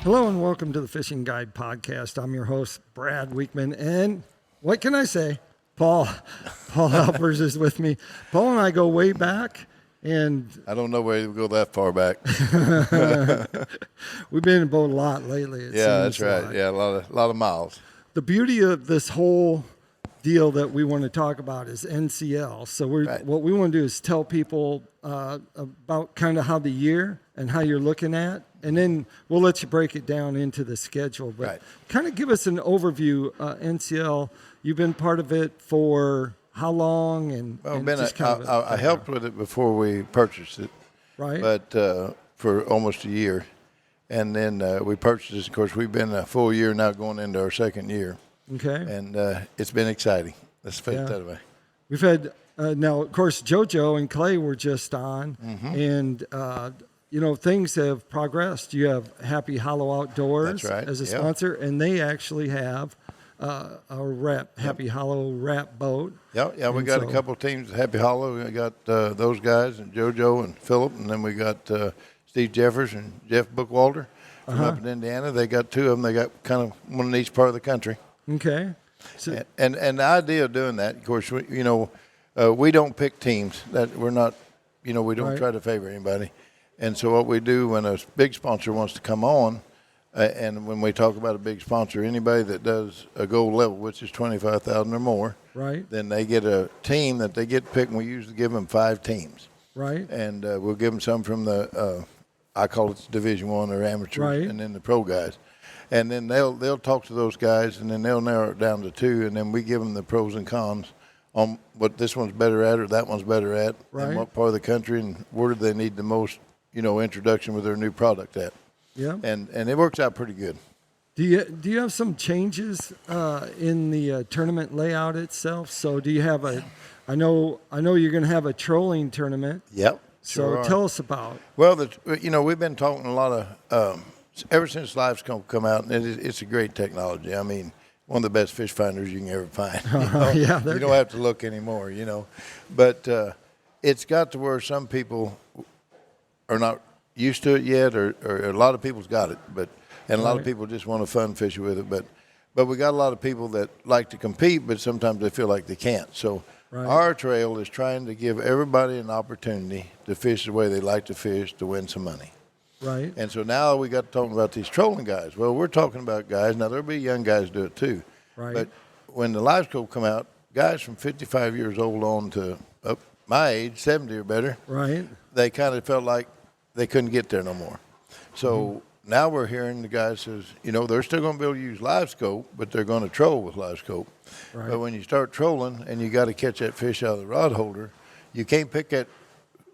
Hello and welcome to the Fishing Guide Podcast. I'm your host, Brad Weekman, and what can I say? Paul Alpers is with me. Paul and I go way back, and I don't know where we go that far back. we've been in a boat a lot lately. Yeah, that's right. Like. Yeah, a lot of miles. The beauty of this whole deal that we want to talk about is NCL. So what we want to do is tell people about kind of how the year and how you're looking at, and then we'll let you break it down into the schedule. But kind of give us an overview. NCL, you've been part of it for how long? I helped with it before we purchased it, right? But for almost a year, and then we purchased it. Of course, we've been a full year now, going into our second year. Okay. And it's been exciting. Let's put it that way. We've had now, of course, JoJo and Clay were just on, and things have progressed. You have Happy Hollow Outdoors as a sponsor, and they actually have a Happy Hollow wrap boat. Yeah, we got a couple teams at Happy Hollow. We got those guys and JoJo and Philip, and then we got Steve Jeffers and Jeff Bookwalter from up in Indiana. They got two of them. They got kind of one in each part of the country. Okay. So, and the idea of doing that, of course, we don't pick teams. That we're not, we don't try to favor anybody. And so what we do when a big sponsor wants to come on, and when we talk about a big sponsor, anybody that does a gold level, which is $25,000 or more, then they get a team that they get picked. And we usually give them 5 teams, and we'll give them some from the I call it Division I or amateurs, and then the pro guys. And then they'll talk to those guys, and then they'll narrow it down to 2, and then we give them the pros and cons on what this one's better at or that one's better at, and what part of the country and where do they need the most, introduction with their new product at. Yeah. And it works out pretty good. Do you have some changes in the tournament layout itself? So do you have I know you're going to have a trolling tournament. Yep. So tell us about. Well, we've been talking a lot of. Ever since Live's come out, and it's a great technology. I mean, one of the best fish finders you can ever find. You don't have to look anymore, But it's got to where some people are not used to it yet, or a lot of people's got it, and a lot of people just want to fun fish with it. But we got a lot of people that like to compete, but sometimes they feel like they can't. So our trail is trying to give everybody an opportunity to fish the way they like to fish to win some money. Right. And so now we got talking about these trolling guys. Well, we're talking about guys. Now, there'll be young guys do it too. Right. But when the live scope come out, guys from 55 years old on to up my age, 70 or better, they kind of felt like they couldn't get there no more. So now we're hearing the guys says, they're still going to be able to use live scope, but they're going to troll with live scope. Right. But when you start trolling and you got to catch that fish out of the rod holder, you can't pick that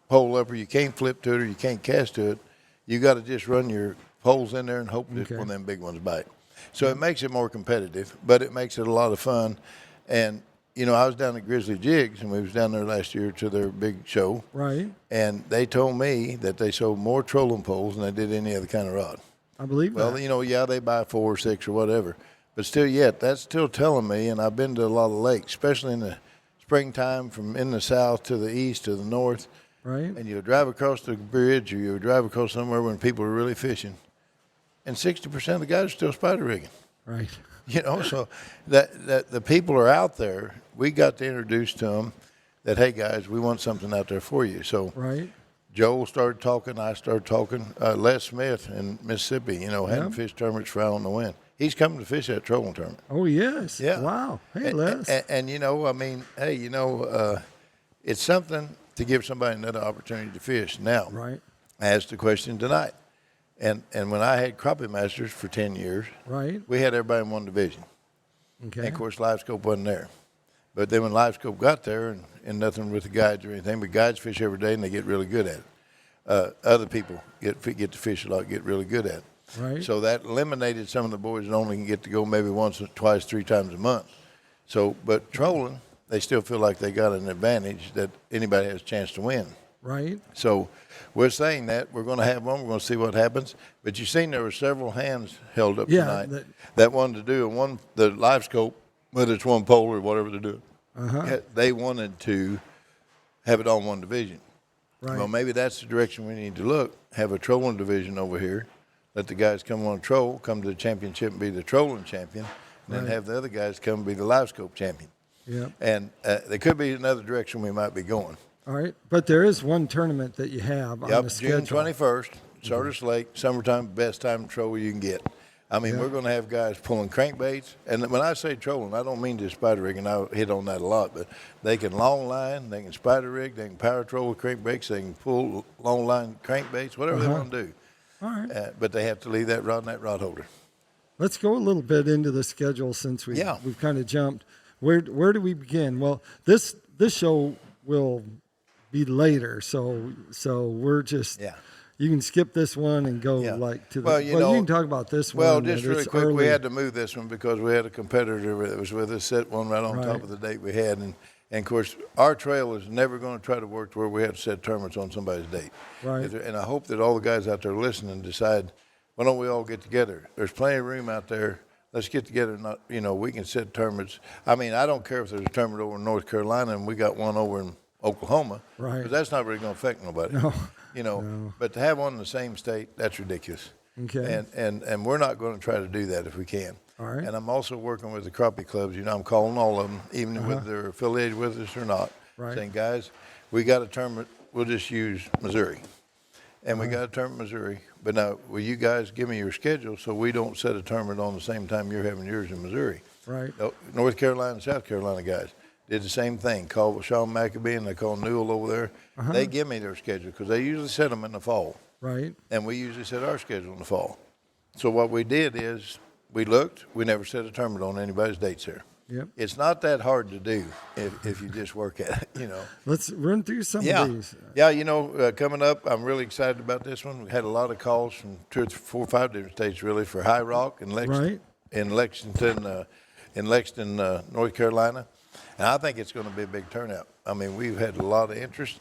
pole up, or you can't flip to it, or you can't cast to it. You got to just run your poles in there and hope that one of them big ones bite. So it makes it more competitive, but it makes it a lot of fun. And, I was down at Grizzly Jigs, and we was down there last year to their big show. Right. And they told me that they sold more trolling poles than they did any other kind of rod. I believe that. Well, they buy 4 or 6 or whatever. But still that's still telling me, and I've been to a lot of lakes, especially in the springtime from in the south to the east to the north. Right. And you'll drive across the bridge, or you'll drive across somewhere when people are really fishing, and 60% of the guys are still spider rigging. Right. So that the people are out there. We got to introduce to them that, hey, guys, we want something out there for you. So Joel started talking, I started talking. Les Smith in Mississippi, hadn't fished tournaments for Out on the Wind. He's coming to fish that trolling tournament. Oh, yes. Yeah. Wow. Hey, Les. And it's something to give somebody another opportunity to fish. Now, I asked the question tonight. And when I had Crappie Masters for 10 years, we had everybody in one division. Okay. And, of course, Live Scope wasn't there. But then when Live Scope got there, and nothing with the guides or anything, but guides fish every day, and they get really good at it. Other people get to fish a lot, get really good at it. Right. So that eliminated some of the boys that only can get to go maybe once, twice, 3 times a month. So, but trolling, they still feel like they got an advantage that anybody has a chance to win. Right. So we're saying that we're going to have one. We're going to see what happens. But you've seen there were several hands held up tonight that wanted to do, and the live scope, whether it's one pole or whatever they're doing, they wanted to have it on one division. Right. Well, maybe that's the direction we need to look. Have a trolling division over here let the guys come on a troll, come to the championship and be the trolling champion, and then have the other guys come be the live scope champion. Yeah. And there could be another direction we might be going. All right. But there is one tournament that you have on the schedule. June 21st, Sardis Lake, summertime, best time to troll you can get. I mean, we're going to have guys pulling crankbaits. And when I say trolling, I don't mean just spider rigging. I hit on that a lot. But they can long line, they can spider rig, they can power troll with crankbaits, they can pull long line crankbaits, whatever they want to do. All right. But they have to leave that rod in that rod holder. Let's go a little bit into the schedule since we've kind of jumped. Where do we begin? Well, this show will be later, so we're just you can skip this one and go to the. Well, you can talk about this one. Well, just really quick, we had to move this one because we had a competitor that was with us, set one right on top of the date we had, and of course our trail is never going to try to work to where we have to set tournaments on somebody's date. Right. And I hope that all the guys out there listening decide, why don't we all get together? There's plenty of room out there. Let's get together. We can set tournaments. I mean, I don't care if there's a tournament over in North Carolina and we got one over in Oklahoma, because that's not really going to affect nobody. No. But to have one in the same state, that's ridiculous. Okay. And we're not going to try to do that if we can. All right. And I'm also working with the crappie clubs. I'm calling all of them, even whether they're affiliated with us or not, saying, guys, we got a tournament. We'll just use Missouri. And we got a tournament in Missouri. But now, will you guys give me your schedule so we don't set a tournament on the same time you're having yours in Missouri? Right. North Carolina and South Carolina guys did the same thing. Called Sean McAbee and they called Newell over there. They give me their schedule because they usually set them in the fall. Right. And we usually set our schedule in the fall. So what we did is we looked. We never set a tournament on anybody's dates there. Yep. It's not that hard to do if you just work at it, Let's run through some of these. Yeah, coming up, I'm really excited about this one. We had a lot of calls from 2 or 4 or 5 different states, really, for High Rock and Lexington, North Carolina. And I think it's going to be a big turnout. I mean, we've had a lot of interest.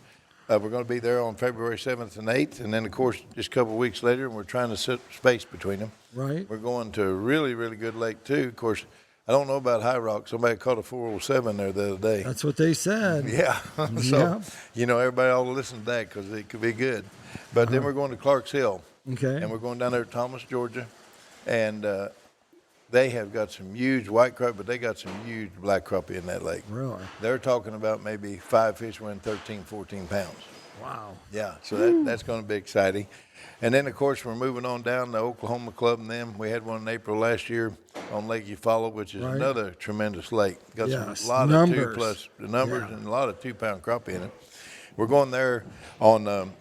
We're going to be there on February 7th and 8th. And then, of course, just a couple of weeks later, and we're trying to set space between them. Right. We're going to a really, really good lake, too. Of course, I don't know about High Rock. Somebody caught a 407 there the other day. That's what they said. Yeah. So, everybody ought to listen to that because it could be good. But then we're going to Clarks Hill. Okay. And we're going down there to Thomas, Georgia. And they have got some huge white crappie, but they got some huge black crappie in that lake. Really? They're talking about maybe 5 fish weighing 13, 14 pounds. Wow. Yeah, so that's going to be exciting. And then, of course, we're moving on down to Oklahoma Club and them. We had one in April last year on Lake Eufaula, which is another tremendous lake. Got a lot of 2 plus the numbers and a lot of 2-pound crappie in it. We're going there on March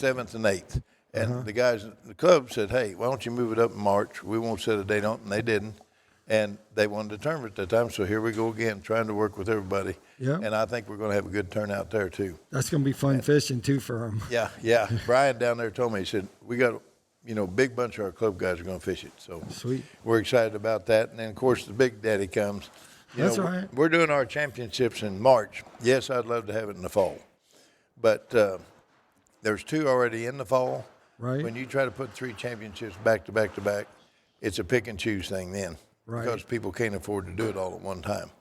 7th and 8th. And the guys at the club said, hey, why don't you move it up in March? We won't set a date on it, and they didn't. And they wanted a tournament at that time, so here we go again, trying to work with everybody. Yeah. And I think we're going to have a good turnout there, too. That's going to be fun fishing, too, for them. Yeah. Brian down there told me, he said, we got, big bunch of our club guys are going to fish it. So sweet. We're excited about that. And then, of course, the Big Daddy comes. That's right. We're doing our championships in March. Yes, I'd love to have it in the fall. But there's 2 already in the fall. Right. When you try to put 3 championships back to back to back, it's a pick and choose thing then. Right. Because people can't afford to do it all at one time.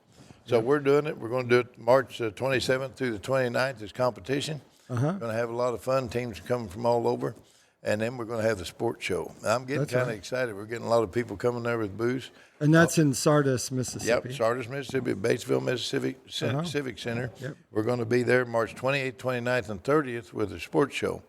So we're doing it. We're going to do it March 27th through the 29th as competition. We're going to have a lot of fun. Teams coming from all over. And then we're going to have the sports show. I'm getting kind of excited. We're getting a lot of people coming there with booths. And that's in Sardis, Mississippi. Yep, Sardis, Mississippi, Batesville, Mississippi Civic Center. Yep. We're going to be there March 28th, 29th, and 30th with the sports show.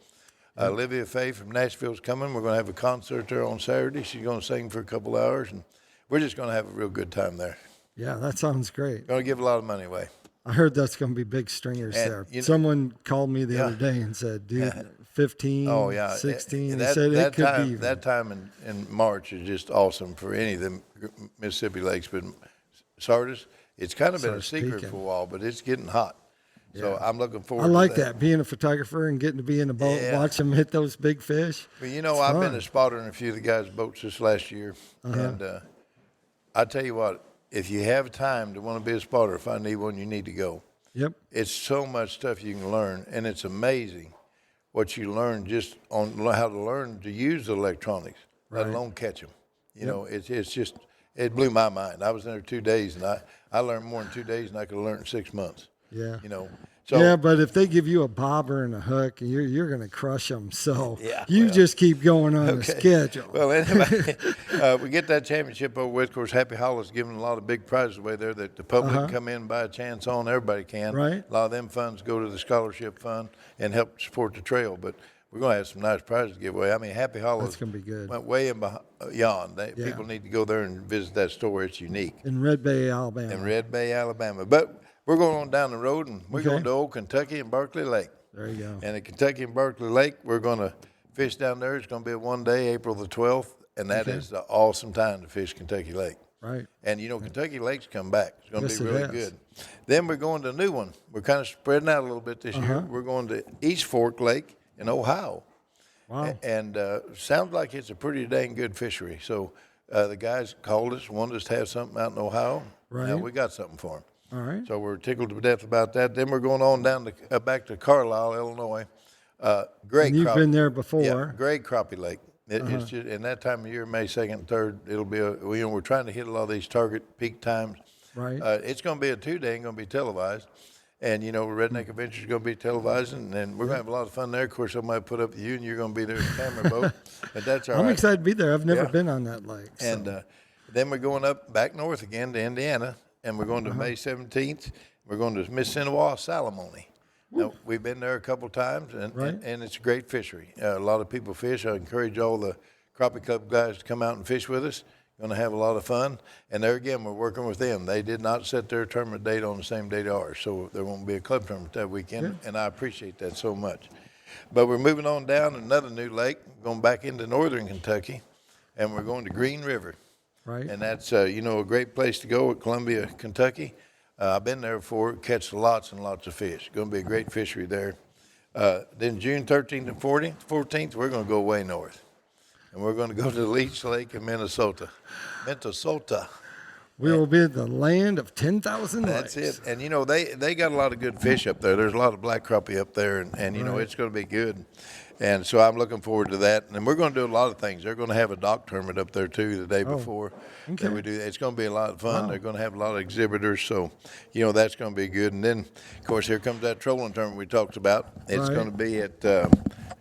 Olivia Faye from Nashville is coming. We're going to have a concert there on Saturday. She's going to sing for a couple hours. And we're just going to have a real good time there. Yeah, that sounds great. Going to give a lot of money away. I heard that's going to be big stringers there. Someone called me the other day and said, dude, 15, 16. They said it could be. That time in March is just awesome for any of the Mississippi lakes. But Sardis, it's kind of been a secret for a while, but it's getting hot. So I'm looking forward to that. I like that, being a photographer and getting to be in a boat, watch them hit those big fish. But, I've been a spotter in a few of the guys' boats this last year. And I tell you what, if you have time to want to be a spotter, if I need one, you need to go. Yep. It's so much stuff you can learn, and it's amazing what you learn just on how to learn to use the electronics, let alone catch them. It's just, it blew my mind. I was in there 2 days, and I learned more in 2 days than I could have learned in 6 months. Yeah. So, yeah, but if they give you a bobber and a hook, you're going to crush them. So yeah, just keep going on the schedule. Well, anyway, we get that championship over with. Of course, Happy Hollow's giving a lot of big prizes away there that the public can come in and buy a chance on. Everybody can. Right. A lot of them funds go to the scholarship fund and help support the trail. But we're going to have some nice prizes to give away. I mean, Happy Hollow's going to be good. Went way in beyond. People need to go there and visit that store. It's unique. In Red Bay, Alabama. But we're going on down the road, and we're going to Old Kentucky and Berkeley Lake. There you go. And at Kentucky and Berkeley Lake, we're going to fish down there. It's going to be a one-day, April the 12th, and that is an awesome time to fish Kentucky Lake. Right. And, Kentucky Lake's come back. It's going to be really good. Then we're going to a new one. We're kind of spreading out a little bit this year. We're going to East Fork Lake in Ohio. Wow. And sounds like it's a pretty dang good fishery. So the guys called us, wanted us to have something out in Ohio. Right. Now we got something for them. All right. So we're tickled to death about that. Then we're going on down to back to Carlisle, Illinois. Great. You've been there before. Yeah, great crappie lake. It's just in that time of year, May 2nd and 3rd. It'll be we're trying to hit a lot of these target peak times. Right. It's going to be a 2-day, ain't going to be televised. And, Redneck Adventure is going to be televised, and we're going to have a lot of fun there. Of course, somebody put up you, and you're going to be there in the camera boat. But that's all right. I'm excited to be there. I've never been on that lake. So. And then we're going back north again to Indiana, and we're going to May 17th. We're going to Miss Sinewa Salamone. Now, we've been there a couple times, and it's a great fishery. A lot of people fish. I encourage all the Crappie Club guys to come out and fish with us. Going to have a lot of fun. And there again, we're working with them. They did not set their tournament date on the same date as ours, so there won't be a club tournament that weekend, and I appreciate that so much. But we're moving on down to another new lake, going back into northern Kentucky, and we're going to Green River. Right. And that's, a great place to go at Columbia, Kentucky. I've been there before, catch lots and lots of fish. Going to be a great fishery there. Then June 13th and 14th, we're going to go way north. And we're going to go to Leech Lake in Minnesota. We will be the land of 10,000 lakes. That's it. And, they got a lot of good fish up there. There's a lot of black crappie up there, and it's going to be good. And so I'm looking forward to that. And we're going to do a lot of things. They're going to have a dock tournament up there, too, the day before. Okay. That we do. It's going to be a lot of fun. Wow. They're going to have a lot of exhibitors. So, that's going to be good. And then, of course, here comes that trolling tournament we talked about. It's going to be at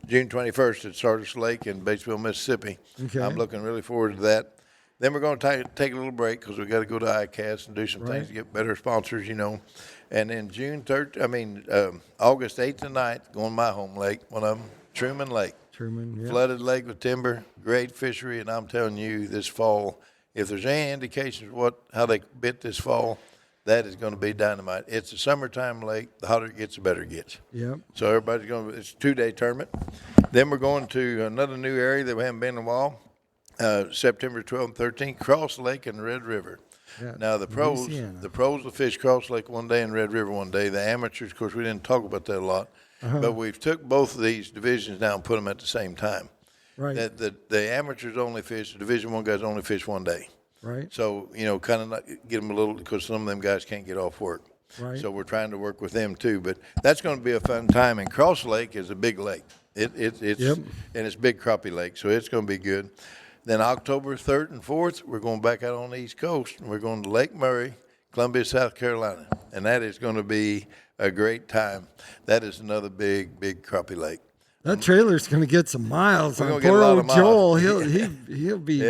June 21st at Sardis Lake in Batesville, Mississippi. Okay. I'm looking really forward to that. Then we're going to take a little break because we got to go to ICAST and do some things to get better sponsors, And then August 8th and 9th, going to my home lake, one of them, Truman Lake. Flooded lake with timber, great fishery, and I'm telling you, this fall, if there's any indications of how they bit this fall, that is going to be dynamite. It's a summertime lake. The hotter it gets, the better it gets. Yep. So everybody's going to. It's a 2-day tournament. Then we're going to another new area that we haven't been in a while. September 12th and 13th, Cross Lake and Red River. Yeah, now the pros will fish Cross Lake one day and Red River one day. The amateurs, of course, we didn't talk about that a lot, but we've took both of these divisions now and put them at the same time. Right. The amateurs only fish. The Division I guys only fish one day. Right. So kind of get them a little because some of them guys can't get off work. Right. So we're trying to work with them too. But that's going to be a fun time. And Cross Lake is a big lake. It's and it's big crappie lake, so it's going to be good. Then October 3rd and 4th, we're going back out on the East Coast, and we're going to Lake Murray, Columbia, South Carolina. And that is going to be a great time. That is another big, big crappie lake. That trailer's going to get some miles on poor old Joel. He'll be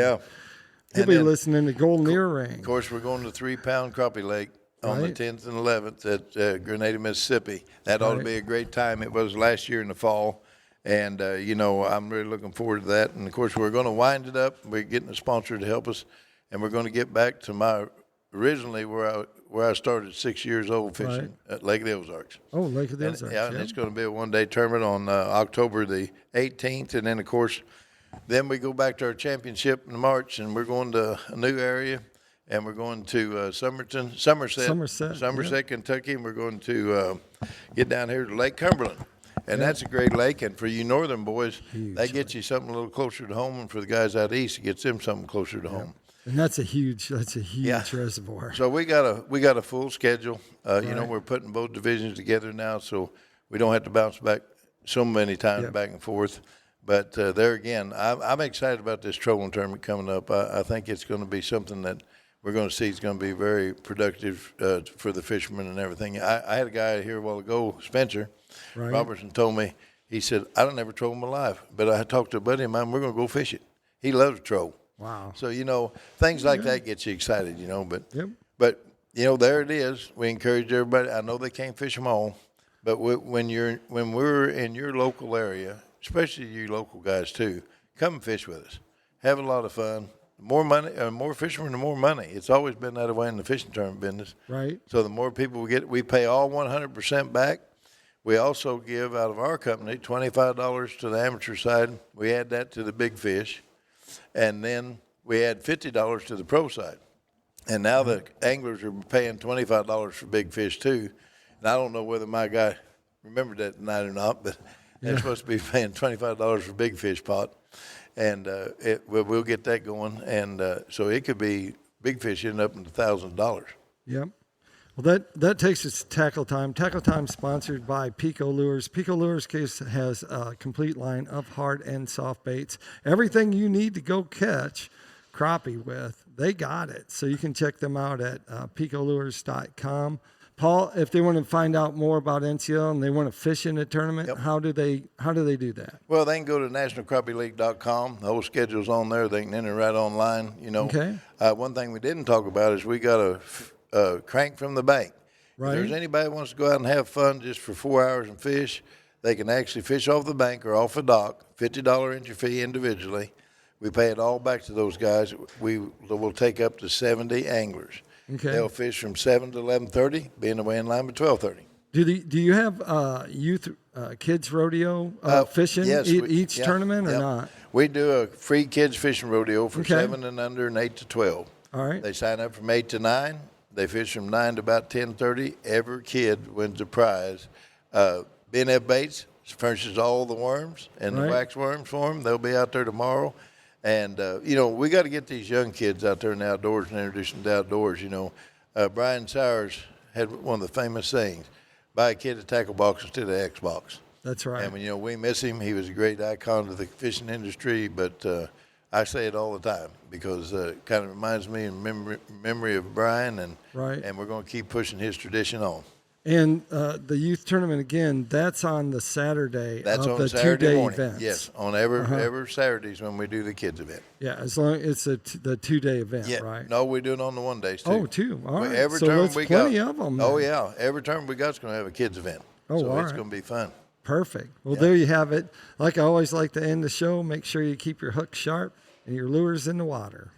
listening to Golden Earring. Of course, we're going to 3-pound crappie lake on the 10th and 11th at Grenada, Mississippi. That ought to be a great time. It was last year in the fall. And, I'm really looking forward to that. And, of course, we're going to wind it up. We're getting a sponsor to help us. And we're going to get back to originally where I started 6 years old fishing at Lake of the Ozarks. Oh, Lake of the Ozarks. And it's going to be a one-day tournament on October the 18th. And then, of course, then we go back to our championship in March. And we're going to a new area. And we're going to Somerset, Kentucky. And we're going to get down here to Lake Cumberland. And that's a great lake, and for you northern boys, that gets you something a little closer to home, and for the guys out east, it gets them something closer to home. And that's a huge reservoir. So we got a full schedule. We're putting both divisions together now, so we don't have to bounce back so many times back and forth. But there again, I'm excited about this trolling tournament coming up. I think it's going to be something that we're going to see it's going to be very productive for the fishermen and everything. I had a guy here a while ago, Spencer Robertson, told me, he said, I don't never troll in my life, but I talked to a buddy of mine, we're going to go fish it. He loves to troll. Wow. So, things like that get you excited, but there it is. We encourage everybody. I know they can't fish them all, but when we're in your local area, especially you local guys too, come and fish with us. Have a lot of fun. More money, more fishermen, the more money. It's always been that way in the fishing tournament business. Right. So the more people we get, we pay all 100% back. We also give out of our company $25 to the amateur side. We add that to the big fish, and then we add $50 to the pro side. And now the anglers are paying $25 for big fish too. And I don't know whether my guy remembered that tonight or not, but they're supposed to be paying $25 for big fish pot. And we'll get that going. And so it could be big fish ending up in $1,000. Yep. Well, that takes us to Tackle Time. Tackle Time sponsored by Pico Lures. Pico Lures case has a complete line of hard and soft baits. Everything you need to go catch crappie with, they got it. So you can check them out at picolures.com. Paul, if they want to find out more about NCL and they want to fish in a tournament, how do they do that? Well, they can go to nationalcrappieleague.com. The whole schedule's on there. They can enter right online. Okay. One thing we didn't talk about is we got a crank from the bank. Right. If there's anybody that wants to go out and have fun just for 4 hours and fish, they can actually fish off the bank or off a dock, $50 entry fee individually. We pay it all back to those guys. We will take up to 70 anglers. Okay. They'll fish from 7 to 11:30, being away in line by 12:30. Do you have youth kids rodeo fishing each tournament or not? We do a free kids fishing rodeo for 7 and under and 8 to 12. All right. They sign up from 8 to 9. They fish from 9 to about 10:30. Every kid wins a prize. BNF Baits furnishes all the worms and the wax worms for them. They'll be out there tomorrow. And, we got to get these young kids out there in the outdoors and introduce them to outdoors. Brian Sowers had one of the famous sayings, buy a kid a tackle box instead of an Xbox. That's right. And, we miss him. He was a great icon to the fishing industry, but I say it all the time because it kind of reminds me in memory of Brian, and we're going to keep pushing his tradition on. And the youth tournament, again, that's on the Saturday that's of on the Saturday 2-day morning. events. Yes, on every Saturdays when we do the kids event. Yeah, as long as it's the 2-day event, right? No, we do it on the 1 days too. Oh, 2. All right. Every so term that's we plenty got, of them. Oh, yeah. Every term we got is going to have a kids event. Oh, so all it's right. going to be fun. Perfect. Well, there you have it. Like I always like to end the show, make sure you keep your hook sharp and your lures in the water.